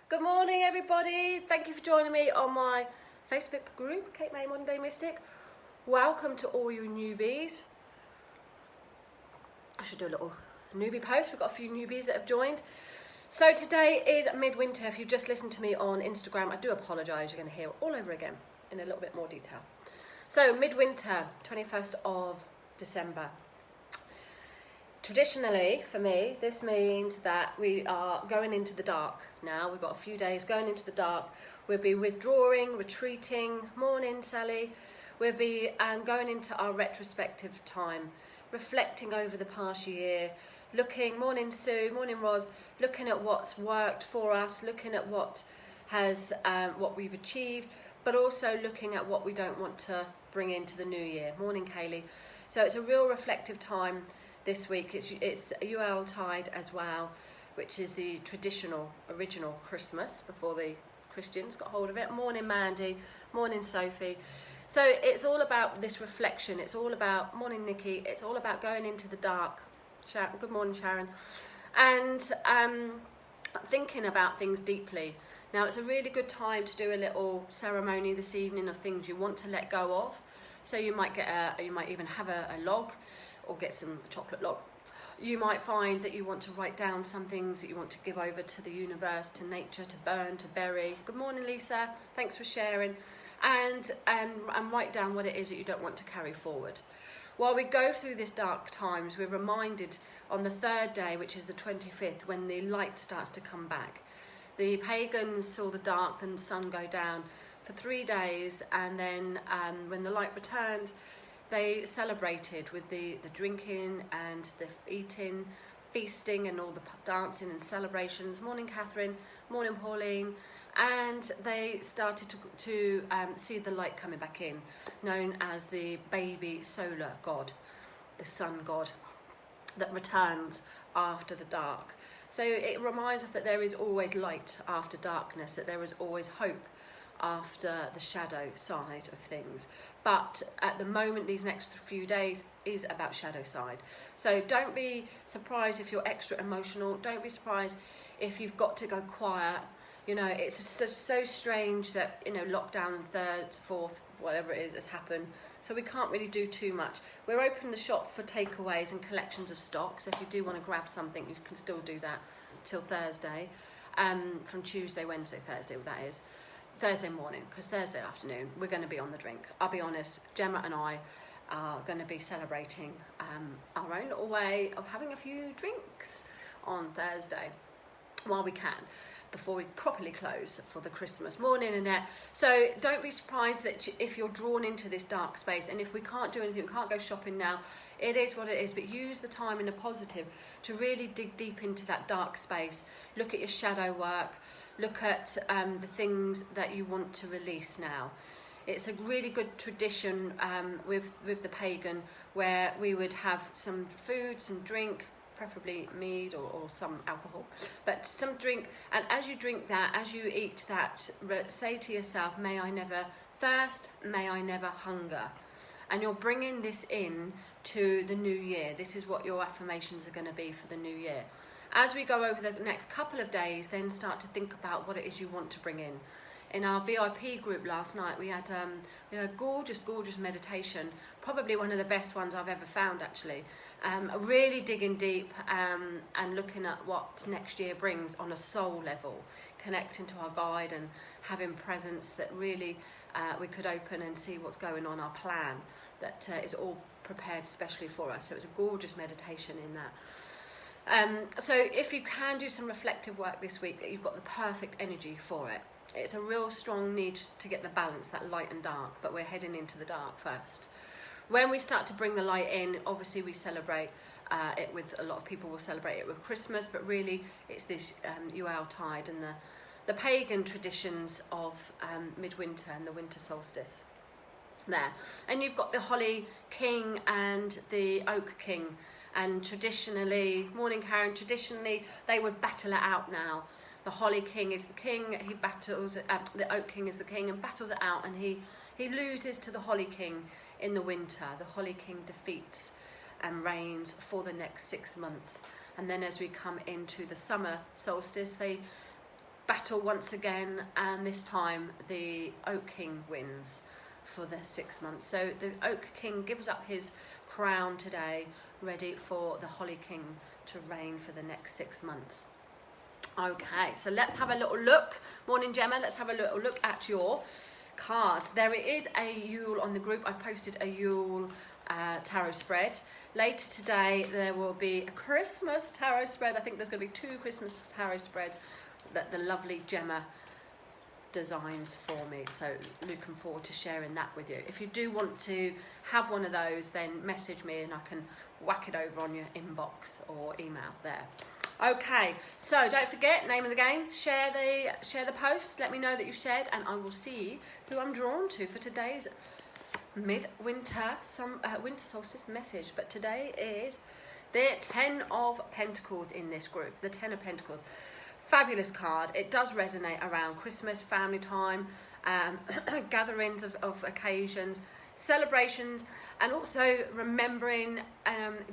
Good morning, everybody. Thank you for joining me on my Facebook group, Kate May Modern Day Mystic. Welcome to all you newbies. I should do a little newbie post. We've got a few newbies that have joined. So today is midwinter. If you've just listened to me on Instagram, I do apologise. You're going to hear it all over again in a little bit more detail. So midwinter, 21st of December. Traditionally, for me, this means that we are going into the dark now. We've got a few days going into the dark. We'll be withdrawing, retreating. Morning, Sally. We'll be going into our retrospective time, reflecting over the past year, looking, morning Sue, morning Roz, looking at what's worked for us, looking at what has, what we've achieved, but also looking at what we don't want to bring into the new year. Morning, Kaylee. So it's a real reflective time. This week it's Yule tide as well, which is the traditional, original Christmas before the Christians got hold of it. Morning Mandy, morning Sophie. So it's all about this reflection. It's all about, morning Nikki, it's all about going into the dark. Good morning Sharon. And thinking about things deeply. Now it's a really good time to do a little ceremony this evening of things you want to let go of. So you might you might even have a log, or get some chocolate log. You might find that you want to write down some things that you want to give over to the universe, to nature, to burn, to bury. Good morning, Lisa. Thanks for sharing. And write down what it is that you don't want to carry forward. While we go through this dark times, we're reminded on the third day, which is the 25th, when the light starts to come back. The pagans saw the dark and the sun go down for 3 days, and then when the light returned, they celebrated with the drinking and the eating, feasting and all the dancing and celebrations. Morning Catherine, morning Pauline. And they started to see the light coming back in, known as the baby solar god, the sun god that returns after the dark. So it reminds us that there is always light after darkness, that there is always hope after the shadow side of things. But at the moment, these next few days is about shadow side. So don't be surprised if you're extra emotional. Don't be surprised if you've got to go quiet. You know, it's so strange that, you know, lockdown, third, fourth, whatever it is has happened. So we can't really do too much. We're opening the shop for takeaways and collections of stock. So if you do want to grab something, you can still do that till Thursday. From Tuesday, Wednesday, Thursday, that is. Thursday morning, because Thursday afternoon we're going to be on the drink. I'll be honest, Gemma and I are going to be celebrating our own little way of having a few drinks on Thursday while we can, before we properly close for the Christmas. Morning Annette. So don't be surprised that if you're drawn into this dark space, and if we can't do anything, we can't go shopping now, it is what it is, but use the time in a positive to really dig deep into that dark space. Look at your shadow work. Look at the things that you want to release now. It's a really good tradition with the pagan, where we would have some food, some drink, preferably mead or some alcohol, but some drink. And as you drink that, as you eat that, say to yourself, may I never thirst, may I never hunger. And you're bringing this in to the new year. This is what your affirmations are going to be for the new year. As we go over the next couple of days, then start to think about what it is you want to bring in. In our VIP group last night, we had a gorgeous meditation, probably one of the best ones I've ever found, actually. Really digging deep and looking at what next year brings on a soul level, connecting to our guide and having presence that really we could open and see what's going on, our plan that is all prepared especially for us. So it was a gorgeous meditation in that. So if you can do some reflective work this week, you've got the perfect energy for it. It's a real strong need to get the balance, that light and dark, but we're heading into the dark first. When we start to bring the light in, obviously we celebrate it with, a lot of people will celebrate it with Christmas, but really it's this Yule tide and the pagan traditions of midwinter and the winter solstice there. And you've got the holly king and the oak king. And traditionally, morning Karen, traditionally they would battle it out now. The holly king is the king, he battles it, the oak king is the king and battles it out, and he loses to the holly king in the winter. The holly king defeats and reigns for the next 6 months. And then as we come into the summer solstice, they battle once again, and this time the Oak King wins for the 6 months. So the Oak King gives up his crown today, ready for the Holly King to reign for the next 6 months. Okay, so let's have a little look. Morning, Gemma. Let's have a little look at your cards. There is a Yule on the group. I posted a Yule tarot spread. Later today, there will be a Christmas tarot spread. I think there's going to be 2 Christmas tarot spreads that the lovely Gemma designs for me. So looking forward to sharing that with you. If you do want to have one of those, then message me and I can whack it over on your inbox or email there. Okay, so don't forget, name of the game, share the post, let me know that you've shared, and I will see who I'm drawn to for today's winter solstice message. But today is the 10 of Pentacles in this group, the 10 of Pentacles. Fabulous card. It does resonate around Christmas, family time, gatherings of occasions, celebrations, and also remembering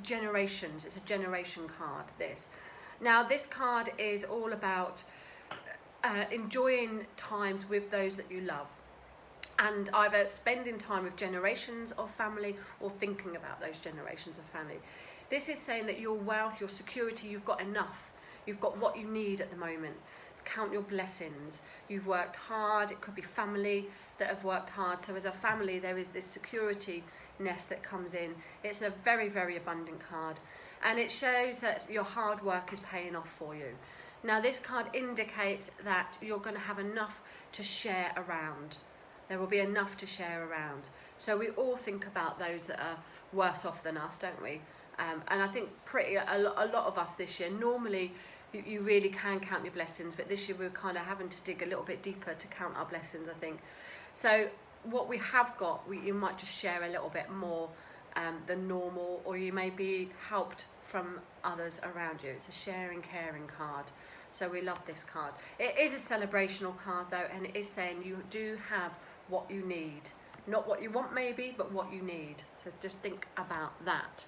generations. It's a generation card, this. Now, this card is all about enjoying times with those that you love, and either spending time with generations of family or thinking about those generations of family. This is saying that your wealth, your security, you've got enough. You've got what you need at the moment. Count your blessings. You've worked hard. It could be family that have worked hard. So as a family, there is this security nest that comes in. It's a very, very abundant card. And it shows that your hard work is paying off for you. Now, this card indicates that you're going to have enough to share around. There will be enough to share around. So we all think about those that are worse off than us, don't we? And I think a lot of us this year, normally you really can count your blessings, but this year we're kind of having to dig a little bit deeper to count our blessings, I think. So what we have got, you might just share a little bit more than normal, or you may be helped from others around you. It's a sharing, caring card. So we love this card. It is a celebrational card though, and it is saying you do have what you need. Not what you want maybe, but what you need. So just think about that.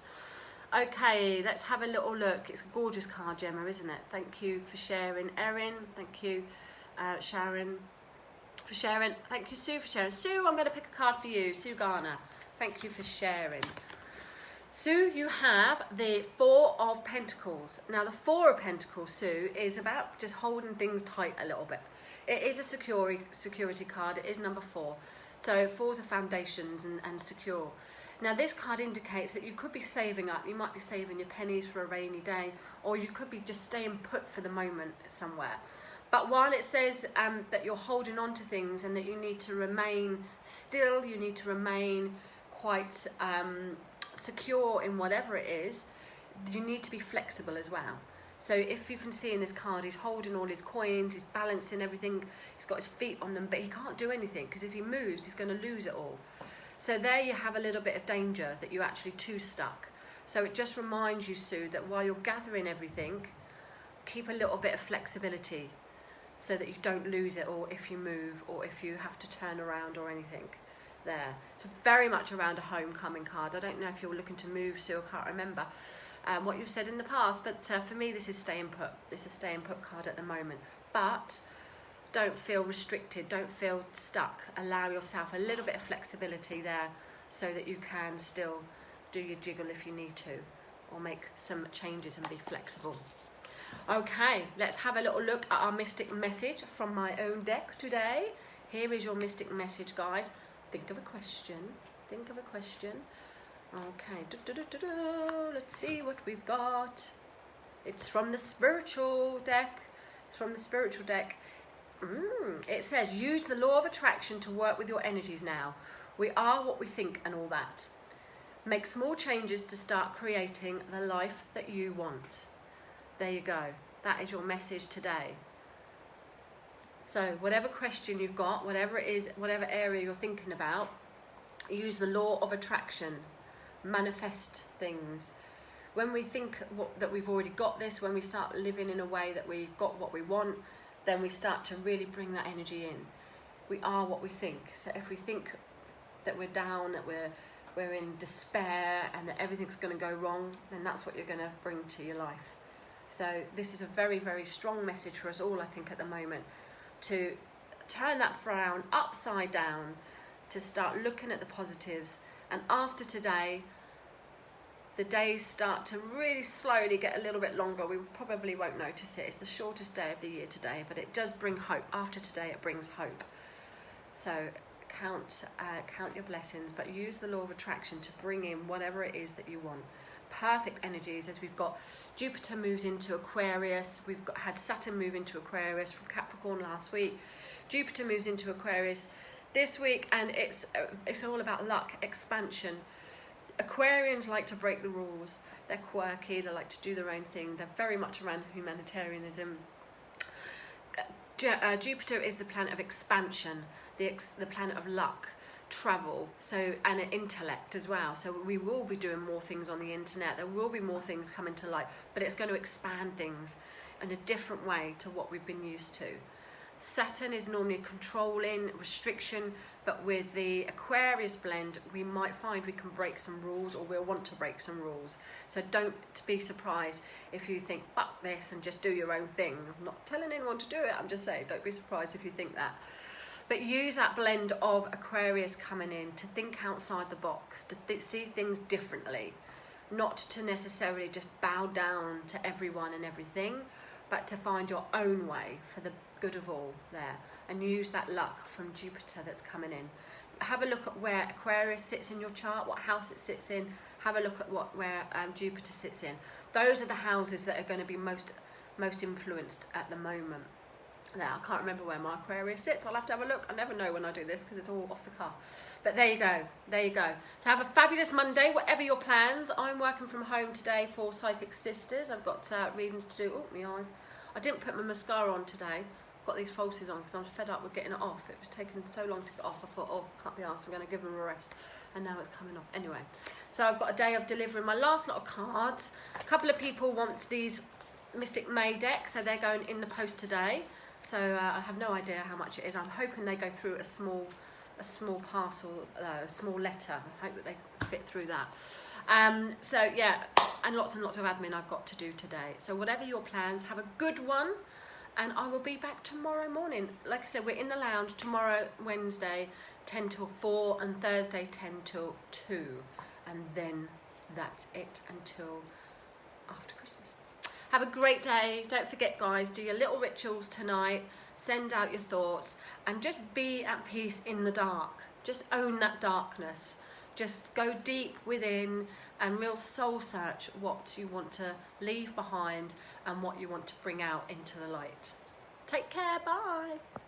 Okay, let's have a little look. It's a gorgeous card, Gemma, isn't it? Thank you for sharing, Erin. Thank you, Sharon, for sharing. Thank you, Sue, for sharing. Sue, I'm going to pick a card for you. Sue Garner, thank you for sharing. Sue, you have the 4 of Pentacles. Now, the 4 of Pentacles, Sue, is about just holding things tight a little bit. It is a security card. It is number 4. So 4s are foundations and secure. Now, this card indicates that you could be saving up. You might be saving your pennies for a rainy day, or you could be just staying put for the moment somewhere. But while it says that you're holding on to things and that you need to remain still, you need to remain quite secure in whatever it is, you need to be flexible as well. So if you can see in this card, he's holding all his coins, he's balancing everything, he's got his feet on them, but he can't do anything because if he moves, he's going to lose it all. So there you have a little bit of danger that you're actually too stuck. So it just reminds you, Sue, that while you're gathering everything, keep a little bit of flexibility so that you don't lose it all if you move or if you have to turn around or anything there. So very much around a homecoming card. I don't know if you're looking to move, Sue, I can't remember what you've said in the past, but for me this is staying put. This is a staying put card at the moment. But don't feel restricted, don't feel stuck. Allow yourself a little bit of flexibility there so that you can still do your jiggle if you need to, or make some changes and be flexible. Okay, let's have a little look at our mystic message from my own deck today. Here is your mystic message, guys. Think of a question. Think of a question. Okay, let's see what we've got. It's from the spiritual deck. It's from the spiritual deck. It says, use the law of attraction to work with your energies now. We are what we think and all that. Make small changes to start creating the life that you want. There you go. That is your message today. So whatever question you've got, whatever it is, whatever area you're thinking about, use the law of attraction. Manifest things. When we think that we've already got this, when we start living in a way that we've got what we want, then we start to really bring that energy in. We are what we think. So if we think that we're down, that we're in despair and that everything's going to go wrong, then that's what you're going to bring to your life. So this is a very, very strong message for us all, I think, at the moment, to turn that frown upside down, to start looking at the positives. And after today, the days start to really slowly get a little bit longer. We probably won't notice it. It's the shortest day of the year today, but it does bring hope. After today, it brings hope. So count your blessings, but use the law of attraction to bring in whatever it is that you want. Perfect energies, as we've got Jupiter moves into Aquarius. We've had Saturn move into Aquarius from Capricorn last week. Jupiter moves into Aquarius this week, and it's all about luck, expansion. Aquarians like to break the rules. They're quirky, they like to do their own thing. They're very much around humanitarianism. Jupiter is the planet of expansion, the planet of luck, travel, and intellect as well. So we will be doing more things on the internet. There will be more things coming to light, but it's going to expand things in a different way to what we've been used to. Saturn is normally controlling, restriction, but with the Aquarius blend, we might find we can break some rules, or we'll want to break some rules. So don't be surprised if you think, fuck this, and just do your own thing. I'm not telling anyone to do it, I'm just saying, don't be surprised if you think that. But use that blend of Aquarius coming in to think outside the box, to see things differently. Not to necessarily just bow down to everyone and everything, but to find your own way for the good of all there, and use that luck from Jupiter that's coming in. Have a look at where Aquarius sits in your chart, what house it sits in. Have a look at where Jupiter sits in. Those are the houses that are going to be most influenced at the moment. Now, I can't remember where my Aquarius sits. I'll have to have a look. I never know when I do this because it's all off the cuff. But there you go. There you go. So have a fabulous Monday, whatever your plans. I'm working from home today for Psychic Sisters. I've got readings to do. Oh, my eyes. I didn't put my mascara on today. I've got these falsies on because I'm fed up with getting it off. It was taking so long to get off. I thought, oh, can't be arsed. I'm going to give them a rest. And now it's coming off. Anyway, so I've got a day of delivering my last lot of cards. A couple of people want these Mystic May decks, so they're going in the post today. So I have no idea how much it is. I'm hoping they go through a small parcel, a small letter. I hope that they fit through that. So yeah, and lots of admin I've got to do today. So whatever your plans, have a good one, and I will be back tomorrow morning. Like I said, we're in the lounge tomorrow, Wednesday, 10 till 4, and Thursday, 10 till 2, and then that's it until after Christmas. Have a great day. Don't forget, guys, do your little rituals tonight. Send out your thoughts and just be at peace in the dark. Just own that darkness. Just go deep within and real soul search what you want to leave behind and what you want to bring out into the light. Take care. Bye.